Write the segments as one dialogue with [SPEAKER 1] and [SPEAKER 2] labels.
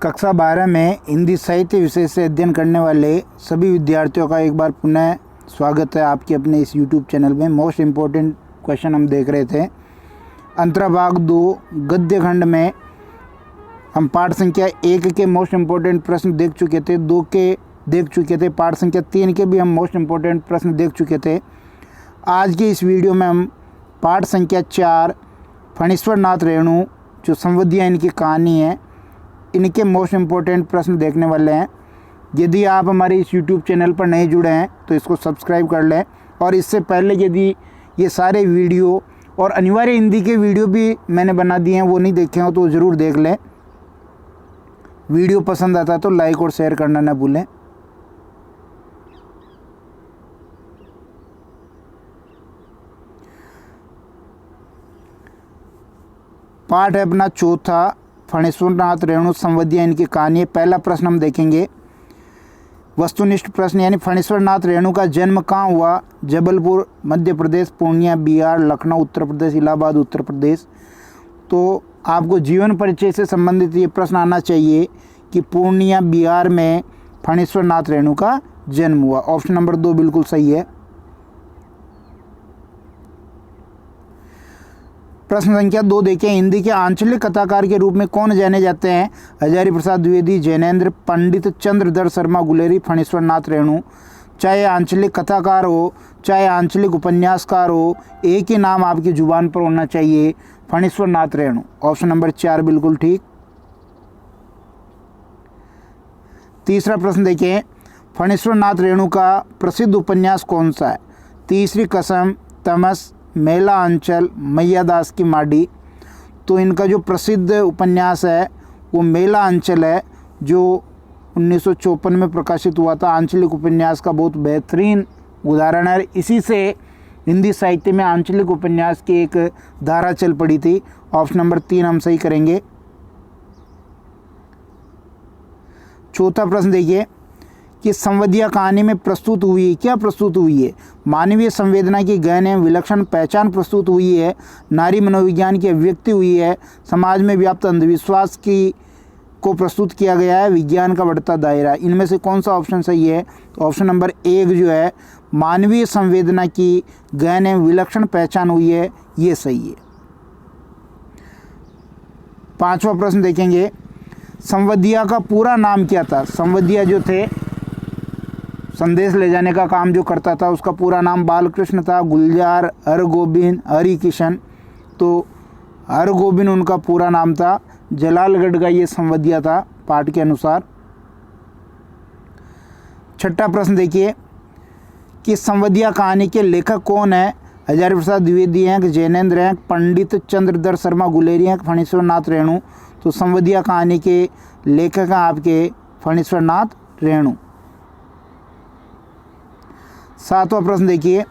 [SPEAKER 1] कक्षा 12 में हिंदी साहित्य विषय से अध्ययन करने वाले सभी विद्यार्थियों का एक बार पुनः स्वागत है आपके अपने इस YouTube चैनल में। मोस्ट इम्पोर्टेंट क्वेश्चन हम देख रहे थे। अंतराभाग 2 गद्य खंड में हम पाठ संख्या 1 के मोस्ट इम्पोर्टेंट प्रश्न देख चुके थे, 2 के देख चुके थे, पाठ संख्या 3 के भी हम मोस्ट इम्पोर्टेंट प्रश्न देख चुके थे। आज की इस वीडियो में हम पाठ संख्या 4 फणीश्वर नाथ रेणु जो संवधियाँ इनकी कहानी है, इनके मोस्ट इम्पोर्टेंट प्रश्न देखने वाले हैं। यदि आप हमारे इस YouTube चैनल पर नहीं जुड़े हैं तो इसको सब्सक्राइब कर लें, और इससे पहले यदि ये सारे वीडियो और अनिवार्य हिंदी के वीडियो भी मैंने बना दिए हैं, वो नहीं देखे हो तो ज़रूर देख लें। वीडियो पसंद आता तो लाइक और शेयर करना ना भूलें। पाठ है अपना चौथा, फणीश्वर नाथ रेणु संवधियाँ इनकी कहानी। पहला प्रश्न हम देखेंगे वस्तुनिष्ठ प्रश्न, यानी फणीश्वर नाथ रेणु का जन्म कहाँ हुआ? जबलपुर मध्य प्रदेश, पूर्णिया बिहार, लखनऊ उत्तर प्रदेश, इलाहाबाद उत्तर प्रदेश। तो आपको जीवन परिचय से संबंधित ये प्रश्न आना चाहिए कि पूर्णिया बिहार में फणीश्वर नाथ रेणु का जन्म हुआ। ऑप्शन नंबर 2 बिल्कुल सही है। प्रश्न संख्या 2 देखें। हिंदी के आंचलिक कथाकार के रूप में कौन जाने जाते हैं? हजारी प्रसाद द्विवेदी, जैनेन्द्र, पंडित चंद्रधर शर्मा गुलेरी, फणीश्वर नाथ रेणु। चाहे आंचलिक कथाकार हो, चाहे आंचलिक उपन्यासकार हो, एक ही नाम आपकी जुबान पर होना चाहिए, फणीश्वर नाथ रेणु। ऑप्शन नंबर 4 बिल्कुल ठीक। तीसरा प्रश्न देखें। फणीश्वर नाथ रेणु का प्रसिद्ध उपन्यास कौन सा है? तीसरी कसम, तमस, मेला अंचल, मैयादास की माडी। तो इनका जो प्रसिद्ध उपन्यास है वो मेला अंचल है, जो 1954 में प्रकाशित हुआ था। आंचलिक उपन्यास का बहुत बेहतरीन उदाहरण है। इसी से हिंदी साहित्य में आंचलिक उपन्यास की एक धारा चल पड़ी थी। ऑप्शन नंबर 3 हम सही करेंगे। चौथा प्रश्न देखिए कि संवधिया कहानी में प्रस्तुत हुई है, क्या प्रस्तुत हुई है? मानवीय संवेदना की गहन एवं विलक्षण पहचान प्रस्तुत हुई है, नारी मनोविज्ञान की अभिव्यक्ति हुई है, समाज में व्याप्त अंधविश्वास को प्रस्तुत किया गया है, विज्ञान का बढ़ता दायरा। इनमें से कौन सा ऑप्शन सही है? तो ऑप्शन नंबर 1 जो है मानवीय संवेदना की गहन एवं विलक्षण पहचान हुई है, ये सही है। 5वां प्रश्न देखेंगे। संवधिया का पूरा नाम क्या था? संवधिया जो थे, संदेश ले जाने का काम जो करता था, उसका पूरा नाम बालकृष्ण था, गुलजार, हरगोबिंद, हरिकिशन। तो हरगोबिंद उनका पूरा नाम था। जलालगढ़ का ये संवधिया था पाठ के अनुसार। 6ठा प्रश्न देखिए कि संवधिया कहानी के लेखक कौन है? हजारी प्रसाद द्विवेदी हैं, जैनेन्द्र हैं, पंडित चंद्रधर शर्मा गुलेरी हैं, फणीश्वर नाथ रेणु। तो संवधिया कहानी के लेखक हैं आपके फणीश्वर नाथ रेणु। 7वां प्रश्न देखिए।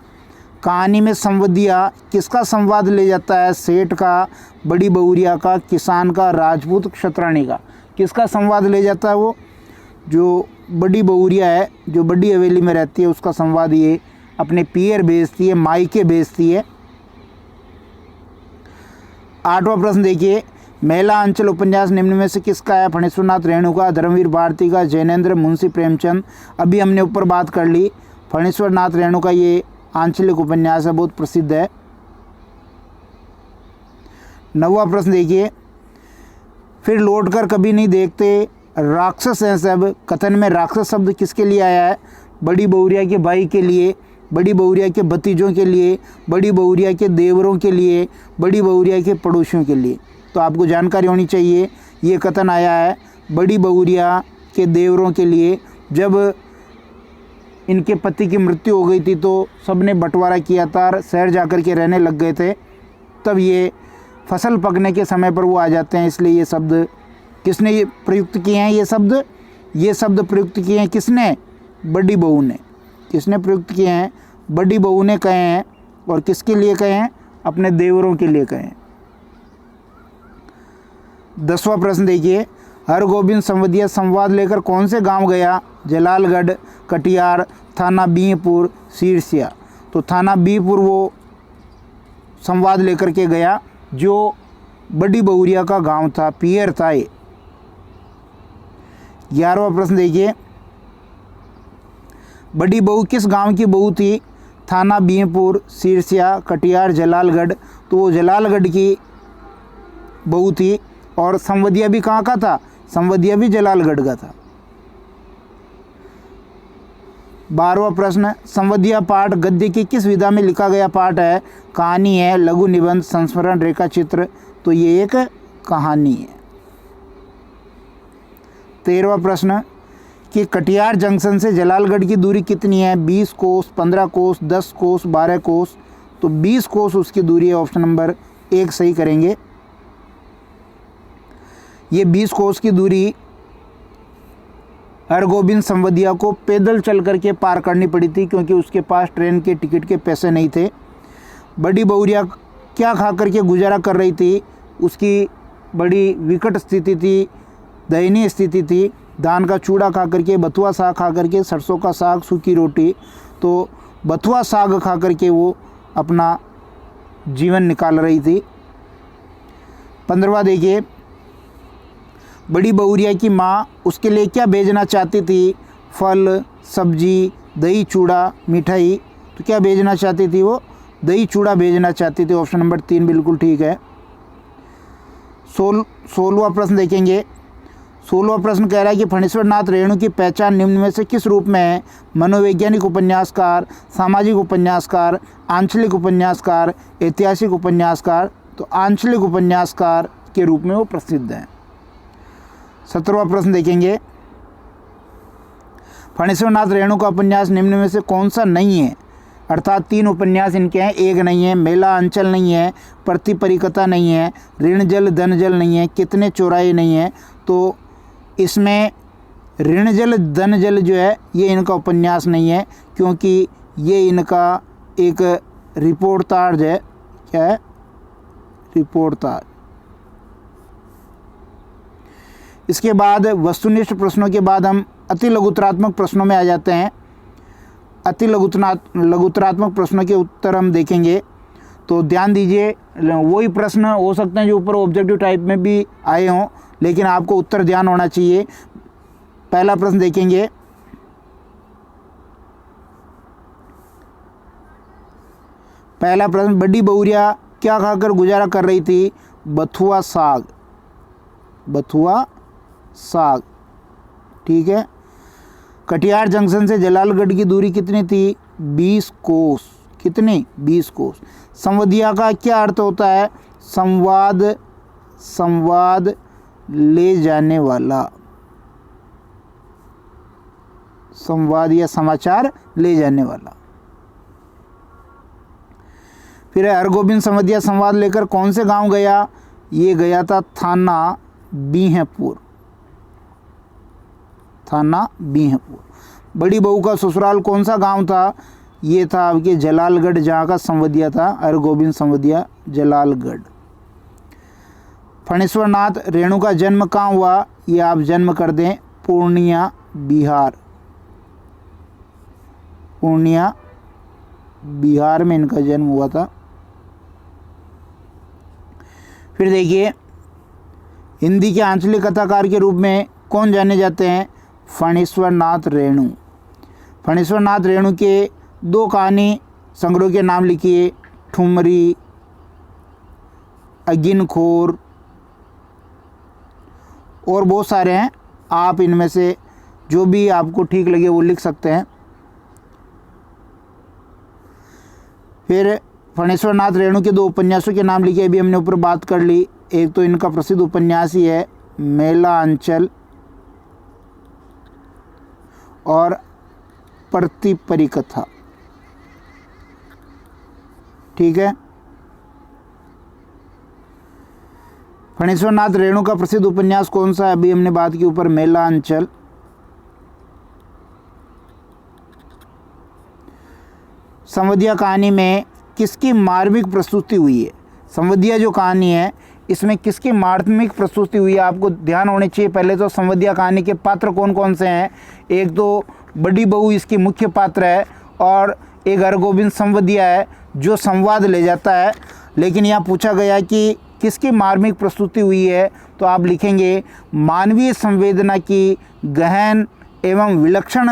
[SPEAKER 1] कहानी में संवधिया किसका संवाद ले जाता है? सेठ का, बड़ी बहुरिया का, किसान का, राजपूत क्षत्राणी का। किसका संवाद ले जाता है? वो जो बड़ी बहुरिया है, जो बड़ी हवेली में रहती है, उसका संवाद ये अपने पियर भेजती है, मायके भेजती है। 8वां प्रश्न देखिए। मेला अंचल उपन्यास निम्न में से किसका है? फणीश्वर नाथ रेणु का, धर्मवीर भारती का, जैनेन्द्र, मुंशी प्रेमचंद। अभी हमने ऊपर बात कर ली। फणीश्वर नाथ रेणु का ये आंचलिक उपन्यास है, बहुत प्रसिद्ध है। 9वां प्रश्न देखिए। फिर लौटकर कभी नहीं देखते, राक्षस हैं सब। कथन में राक्षस शब्द किसके लिए आया है? बड़ी बहुरिया के भाई के लिए, बड़ी बहुरिया के भतीजों के लिए, बड़ी बहुरिया के देवरों के लिए, बड़ी बहुरिया के पड़ोसियों के लिए। तो आपको जानकारी होनी चाहिए, ये कथन आया है बड़ी बहुरिया के देवरों के लिए। जब इनके पति की मृत्यु हो गई थी तो सबने बंटवारा किया था, शहर जाकर के रहने लग गए थे। तब ये फसल पकने के समय पर वो आ जाते हैं, इसलिए ये शब्द किसने ये प्रयुक्त किए हैं? ये शब्द प्रयुक्त किए हैं किसने? बड़ी बहू ने। किसने प्रयुक्त किए हैं? बड़ी बहू ने कहे हैं। और किसके लिए कहे हैं? अपने देवरों के लिए कहे हैं। 10वां प्रश्न देखिए। हरगोबिंद संवधिया संवाद लेकर कौन से गांव गया? जलालगढ़, कटियार, थाना बीहपुर, सिरसिया। तो थाना बीहपुर वो संवाद लेकर के गया, जो बड़ी बहुरिया का गांव था, पियर था ये। 11वां प्रश्न देखिए, बड़ी बहू किस गांव की बहू थी? थाना बीहपुर, सिरसिया, कटिहार, जलालगढ़। तो वो जलालगढ़ की बहू थी। और संवदिया भी कहाँ का था? संवदिया भी जलालगढ़ का था। 12वां प्रश्न, संवदिया पाठ गद्य की किस विधा में लिखा गया पाठ है? कहानी है, लघु निबंध, संस्मरण, रेखा चित्र। तो ये एक कहानी है। 13वां प्रश्न कि कटिहार जंक्शन से जलालगढ़ की दूरी कितनी है? 20 कोस, 15 कोस, 10 कोस, 12 कोस। तो 20 कोस उसकी दूरी है। ऑप्शन नंबर 1 सही करेंगे। ये 20 कोस की दूरी हरगोविंद संवदिया को पैदल चल करके पार करनी पड़ी थी, क्योंकि उसके पास ट्रेन के टिकट के पैसे नहीं थे। बड़ी बहुरिया क्या खा करके गुजारा कर रही थी? उसकी बड़ी विकट स्थिति थी, दयनीय स्थिति थी। धान का चूड़ा खा करके, बथुआ साग खा करके, सरसों का साग, सूखी रोटी। तो बथुआ साग खा करके वो अपना जीवन निकाल रही थी। 15वां देखिए, बड़ी बहुरिया की माँ उसके लिए क्या भेजना चाहती थी? फल, सब्जी, दही, चूड़ा, मिठाई। तो क्या भेजना चाहती थी वो? दही चूड़ा भेजना चाहती थी। ऑप्शन नंबर 3 बिल्कुल ठीक है। 16वां प्रश्न देखेंगे। 16वां प्रश्न कह रहा है कि फणीश्वर नाथ रेणु की पहचान निम्न में से किस रूप में है? मनोवैज्ञानिक उपन्यासकार, सामाजिक उपन्यासकार, आंचलिक उपन्यासकार, ऐतिहासिक उपन्यासकार। तो आंचलिक उपन्यासकार के रूप में वो प्रसिद्ध हैं। 17वां प्रश्न देखेंगे, फणीश्वर नाथ रेणु का उपन्यास निम्न में से कौन सा नहीं है? अर्थात 3 उपन्यास इनके हैं, एक नहीं है, मेला अंचल नहीं है, प्रति परिकथा नहीं है, ऋण जल धन जल नहीं है, कितने चौराहे नहीं है। तो इसमें ऋण जल धन जल जो है ये इनका उपन्यास नहीं है, क्योंकि ये इनका एक रिपोर्टाज है। क्या है? रिपोर्टाज। इसके बाद वस्तुनिष्ठ प्रश्नों के बाद हम अति लघुतरात्मक प्रश्नों में आ जाते हैं। अति लघुतरात्मक प्रश्नों के उत्तर हम देखेंगे। तो ध्यान दीजिए, वही प्रश्न हो सकते हैं जो ऊपर ऑब्जेक्टिव टाइप में भी आए हों, लेकिन आपको उत्तर ध्यान होना चाहिए। पहला प्रश्न देखेंगे, पहला प्रश्न, बड़ी बहुरिया क्या खाकर गुजारा कर रही थी? बथुआ साग। बथुआ साग, ठीक है। कटिहार जंक्शन से जलालगढ़ की दूरी कितनी थी? 20 कोस। कितनी? 20 कोस। संवदिया का क्या अर्थ होता है? संवाद ले जाने वाला। संवाद या समाचार ले जाने वाला। फिर हरगोविंद संवदिया संवाद लेकर कौन से गांव गया? ये गया था थाना बीहपुर। थाना बीहपुर। बड़ी बहू का ससुराल कौन सा गांव था? ये था आपके जलालगढ़, जहाँ का संवदिया था हरगोविंद संवदिया, जलालगढ़। फणीश्वर नाथ रेणु का जन्म कहाँ हुआ? ये आप जन्म कर दें, पूर्णिया, बिहार। पूर्णिया, बिहार में इनका जन्म हुआ था। फिर देखिए, हिंदी के आंचलिक कथाकार के रूप में कौन जाने जाते हैं? फणीश्वर नाथ रेणु। फणीश्वर नाथ रेणु के 2 कहानी संग्रह के नाम लिखिए, ठुमरी, अगिनखोर, और बहुत सारे हैं। आप इनमें से जो भी आपको ठीक लगे वो लिख सकते हैं। फिर फणीश्वर नाथ रेणु के 2 उपन्यासों के नाम लिखे, अभी हमने ऊपर बात कर ली। एक तो इनका प्रसिद्ध उपन्यास ही है मेला अंचल, और प्रति परिकथा, ठीक है। फणीश्वर नाथ रेणु का प्रसिद्ध उपन्यास कौन सा है? अभी हमने बात की ऊपर, मेला अंचल। संवदिया कहानी में किसकी मार्मिक प्रस्तुति हुई है? संवदिया जो कहानी है इसमें किसकी मार्मिक प्रस्तुति हुई है? आपको ध्यान होने चाहिए। पहले तो संवदिया कहानी के पात्र कौन कौन से हैं? एक तो बड़ी बहू इसकी मुख्य पात्र है, और एक हरगोविंद संवदिया है जो संवाद ले जाता है। लेकिन यहाँ पूछा गया कि किसकी मार्मिक प्रस्तुति हुई है? तो आप लिखेंगे मानवीय संवेदना की गहन एवं विलक्षण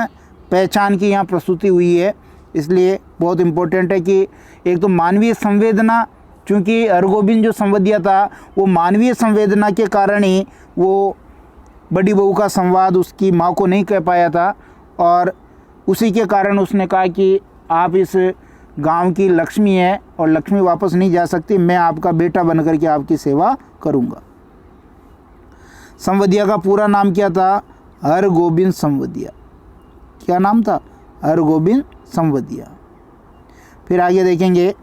[SPEAKER 1] पहचान की यहाँ प्रस्तुति हुई है। इसलिए बहुत इम्पोर्टेंट है कि एक तो मानवीय संवेदना, चूँकि हरगोबिंद जो संवदिया था वो मानवीय संवेदना के कारण ही वो बड़ी बहू का संवाद उसकी माँ को नहीं कह पाया था, और उसी के कारण उसने कहा कि आप इस गांव की लक्ष्मी है और लक्ष्मी वापस नहीं जा सकती, मैं आपका बेटा बनकर के आपकी सेवा करूंगा। संवदिया का पूरा नाम क्या था? हरगोबिंद संवदिया। क्या नाम था? हरगोबिंद संवदिया। फिर आगे देखेंगे,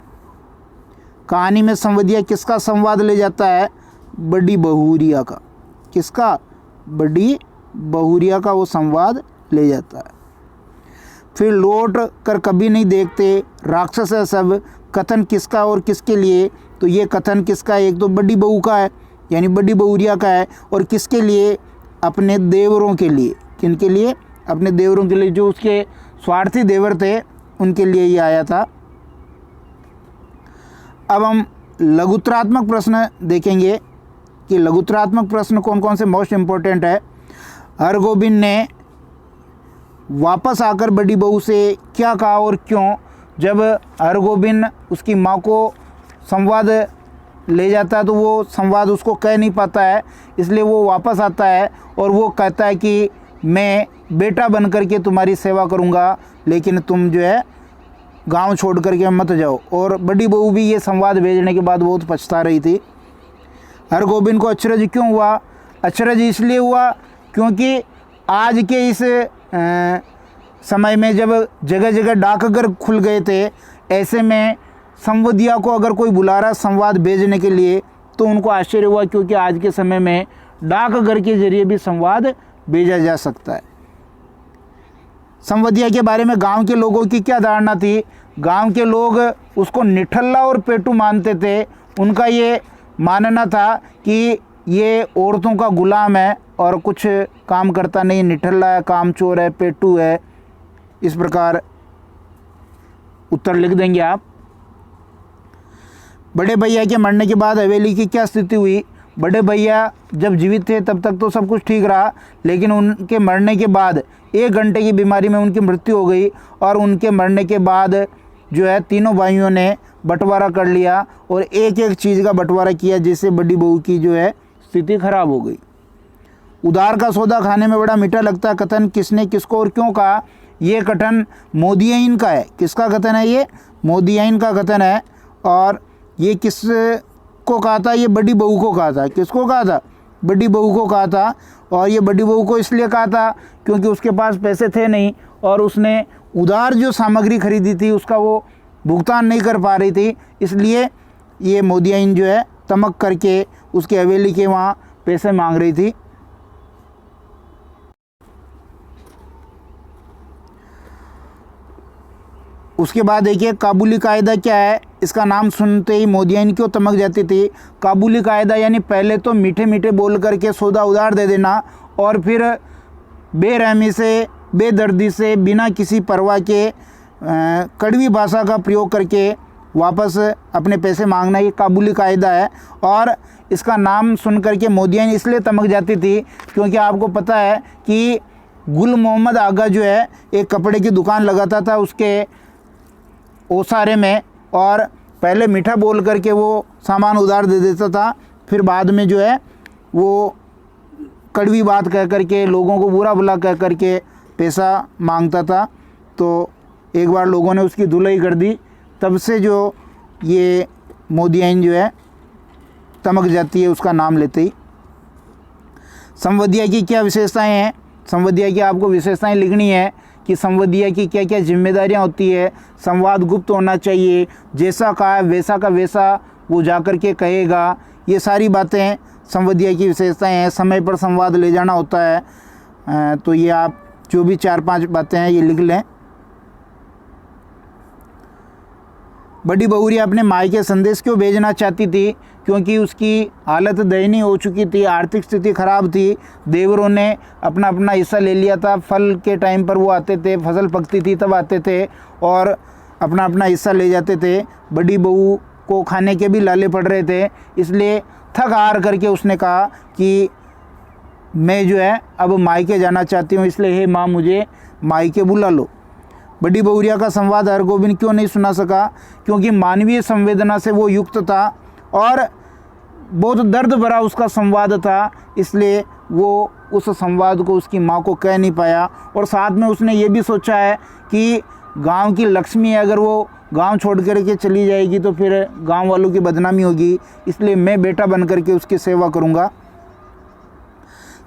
[SPEAKER 1] कहानी में संवदिया किसका संवाद ले जाता है? बड़ी बहुरिया का। किसका? बड़ी बहुरिया का वो संवाद ले जाता है। फिर लौट कर कभी नहीं देखते, राक्षस है सब, कथन किसका और किसके लिए? तो ये कथन किसका है? एक तो बड़ी बहू का है, यानी बड़ी बहुरिया का है, और किसके लिए? अपने देवरों के लिए। किनके लिए? अपने देवरों के लिए, जो उसके स्वार्थी देवर थे उनके लिए ये आया था। अब हम लघुत्तरात्मक प्रश्न देखेंगे कि लघुत्तरात्मक प्रश्न कौन कौन से मोस्ट इम्पोर्टेंट है। हरगोबिंद ने वापस आकर बड़ी बहू से क्या कहा और क्यों? जब हरगोबिंद उसकी माँ को संवाद ले जाता है तो वो संवाद उसको कह नहीं पाता है, इसलिए वो वापस आता है और वो कहता है कि मैं बेटा बन कर के तुम्हारी सेवा करूँगा, लेकिन तुम जो है गांव छोड़ कर के मत जाओ। और बड़ी बहू भी ये संवाद भेजने के बाद बहुत पछता रही थी। हरगोबिंद को अचरज क्यों हुआ? अचरज इसलिए हुआ क्योंकि आज के इस समय में जब जगह जगह डाकघर खुल गए थे, ऐसे में संवदिया को अगर कोई बुला रहा संवाद भेजने के लिए तो उनको आश्चर्य हुआ, क्योंकि आज के समय में डाकघर के जरिए भी संवाद भेजा जा सकता है। संवदिया के बारे में गांव के लोगों की क्या धारणा थी? गांव के लोग उसको निठल्ला और पेटू मानते थे। उनका ये मानना था कि ये औरतों का गुलाम है और कुछ काम करता नहीं, निठल्ला है, कामचोर है, पेटू है। इस प्रकार उत्तर लिख देंगे आप। बड़े भैया के मरने के बाद हवेली की क्या स्थिति हुई? बड़े भैया जब जीवित थे तब तक तो सब कुछ ठीक रहा, लेकिन उनके मरने के बाद 1 घंटे की बीमारी में उनकी मृत्यु हो गई, और उनके मरने के बाद जो है तीनों भाइयों ने बंटवारा कर लिया और एक एक चीज़ का बंटवारा किया, जिससे बड़ी बहू की जो है स्थिति खराब हो गई। उधार का सौदा खाने में बड़ा मीठा लगता है, कथन किसने किसको और क्यों कहा? ये कथन मोदियाइन का है। किसका कथन है ये? मोदियाइन का कथन है। और ये किस को कहा था? ये बड़ी बहू को कहा था। किसको कहा था? बड़ी बहू को कहा था। और ये बड़ी बहू को इसलिए कहा था क्योंकि उसके पास पैसे थे नहीं और उसने उधार जो सामग्री खरीदी थी उसका वो भुगतान नहीं कर पा रही थी, इसलिए ये मोदियाइन जो है तमक करके उसके हवेली के वहाँ पैसे मांग रही थी। उसके बाद देखिए काबुली कायदा क्या है? इसका नाम सुनते ही मोदियाइन क्यों तमक जाती थी? काबुली कायदा यानी पहले तो मीठे मीठे बोल करके सौदा उधार दे देना और फिर बेरहमी से, बेदर्दी से, बिना किसी परवाह के कड़वी भाषा का प्रयोग करके वापस अपने पैसे मांगना, ये काबुली कायदा है। और इसका नाम सुन करके मोदियाइन इसलिए तमक जाती थी क्योंकि आपको पता है कि गुल मोहम्मद आगा जो है एक कपड़े की दुकान लगाता था उसके ओसारे में, और पहले मीठा बोल करके वो सामान उधार दे देता था, फिर बाद में जो है वो कड़वी बात कह करके, लोगों को बुरा भला कह करके पैसा मांगता था। तो एक बार लोगों ने उसकी धुलाई कर दी, तब से जो ये मोदियाइन जो है तमक जाती है उसका नाम लेते ही। संवदिया की क्या विशेषताएं हैं? संवदिया की आपको विशेषताएं लिखनी है कि संवदिया की क्या क्या जिम्मेदारियां होती है। संवाद गुप्त होना चाहिए, जैसा कहा है वैसा का वैसा वो जाकर के कहेगा, ये सारी बातें संवदिया की विशेषताएं हैं। समय पर संवाद ले जाना होता है। तो ये आप जो भी 4-5 बातें हैं ये लिख लें। बड़ी बहुरिया अपने मायके संदेश क्यों भेजना चाहती थी? क्योंकि उसकी हालत दयनीय हो चुकी थी, आर्थिक स्थिति खराब थी। देवरों ने अपना अपना हिस्सा ले लिया था। फल के टाइम पर वो आते थे, फसल पकती थी तब आते थे और अपना अपना हिस्सा ले जाते थे। बड़ी बहू को खाने के भी लाले पड़ रहे थे, इसलिए थक हार करके उसने कहा कि मैं जो है अब मायके जाना चाहती हूँ, इसलिए हे माँ मुझे मायके बुला लो। बड़ी बहुरिया का संवाद हरगोविंद क्यों नहीं सुना सका? क्योंकि मानवीय संवेदना से वो युक्त था और बहुत दर्द भरा उसका संवाद था, इसलिए वो उस संवाद को उसकी माँ को कह नहीं पाया। और साथ में उसने ये भी सोचा है कि गांव की लक्ष्मी अगर वो गांव छोड़ कर के चली जाएगी तो फिर गांव वालों की बदनामी होगी, इसलिए मैं बेटा बन कर के उसकी सेवा करूंगा।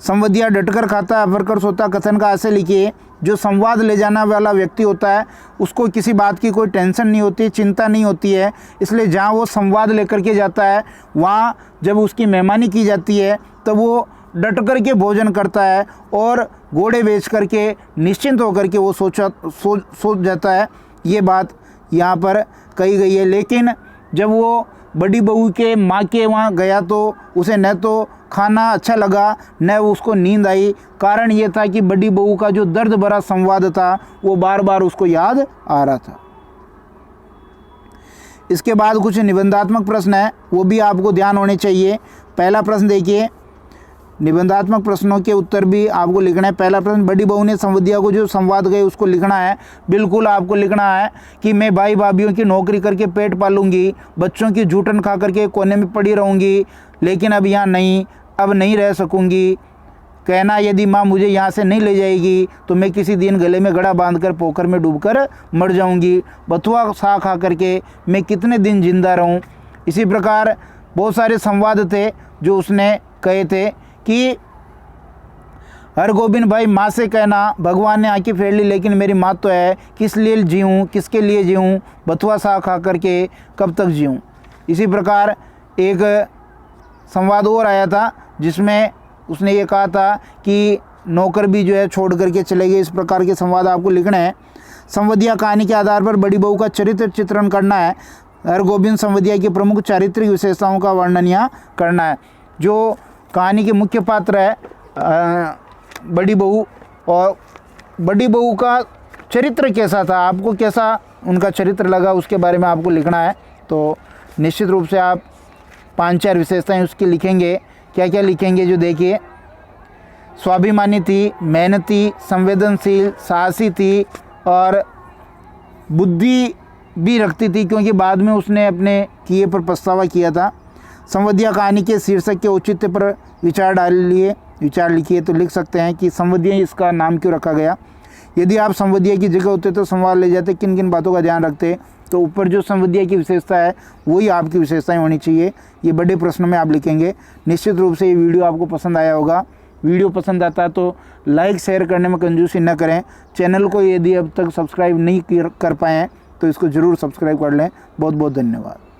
[SPEAKER 1] संवदिया डटकर खाता अफरकर सोता कथन का ऐसे लिखिए, जो संवाद ले जाने वाला व्यक्ति होता है उसको किसी बात की कोई टेंशन नहीं होती, चिंता नहीं होती है, इसलिए जहाँ वो संवाद लेकर के जाता है वहाँ जब उसकी मेहमानी की जाती है तो वो डट कर के भोजन करता है और घोड़े बेच करके निश्चिंत होकर के वो सोच जाता है। ये बात यहाँ पर कही गई है। लेकिन जब वो बड़ी बहू के माँ के वहाँ गया तो उसे न तो खाना अच्छा लगा न उसको नींद आई। कारण ये था कि बड़ी बहू का जो दर्द भरा संवाद था वो बार बार उसको याद आ रहा था। इसके बाद कुछ निबंधात्मक प्रश्न है, वो भी आपको ध्यान होने चाहिए। पहला प्रश्न देखिए, निबंधात्मक प्रश्नों के उत्तर भी आपको लिखना है। पहला प्रश्न, बड़ी बहू ने संवदिया को जो संवाद गए उसको लिखना है। बिल्कुल आपको लिखना है कि मैं भाई भाभीयों की नौकरी करके पेट पालूंगी, बच्चों की जूठन खा करके कोने में पड़ी रहूंगी, लेकिन अब नहीं रह सकूंगी। कहना, यदि माँ मुझे यहाँ से नहीं ले जाएगी तो मैं किसी दिन गले में गड़ा बांधकर पोखर में डूबकर मर जाऊंगी। बथुआ सा खा करके मैं कितने दिन जिंदा रहूं। इसी प्रकार बहुत सारे संवाद थे जो उसने कहे थे कि हरगोविंद भाई माँ से कहना, भगवान ने आंखें फेर ली लेकिन मेरी माँ तो है, किस लिए जीऊँ, किसके लिए जीऊँ, बथुआ सा खा करके कब तक जीऊँ। इसी प्रकार एक संवाद और आया था जिसमें उसने ये कहा था कि नौकर भी जो है छोड़ करके चले गए। इस प्रकार के संवाद आपको लिखने हैं। संवदिया कहानी के आधार पर बड़ी बहू का चरित्र चित्रण करना है। हरगोविंद संवदिया की प्रमुख चारित्रिक विशेषताओं का वर्णन यहाँ करना है। जो कहानी के मुख्य पात्र है बड़ी बहू, और बड़ी बहू का चरित्र कैसा था, आपको कैसा उनका चरित्र लगा, उसके बारे में आपको लिखना है। तो निश्चित रूप से आप 5-4 विशेषताएं उसकी लिखेंगे। क्या क्या लिखेंगे जो देखिए, स्वाभिमानी थी, मेहनती, संवेदनशील, साहसी थी और बुद्धि भी रखती थी, क्योंकि बाद में उसने अपने किए पर पछतावा किया था। संवदिया कहानी के शीर्षक के औचित्य पर विचार लिखिए। तो लिख सकते हैं कि संवदिया इसका नाम क्यों रखा गया। यदि आप संवदिया की जगह होते तो संवाद ले जाते, किन किन बातों का ध्यान रखते। तो ऊपर जो संवदिया की विशेषता है वही आपकी विशेषताएं होनी चाहिए। ये बड़े प्रश्न में आप लिखेंगे। निश्चित रूप से ये वीडियो आपको पसंद आया होगा। वीडियो पसंद आता है तो लाइक शेयर करने में कंजूसी न करें। चैनल को यदि अब तक सब्सक्राइब नहीं कर पाए हैं तो इसको ज़रूर सब्सक्राइब कर लें। बहुत बहुत धन्यवाद।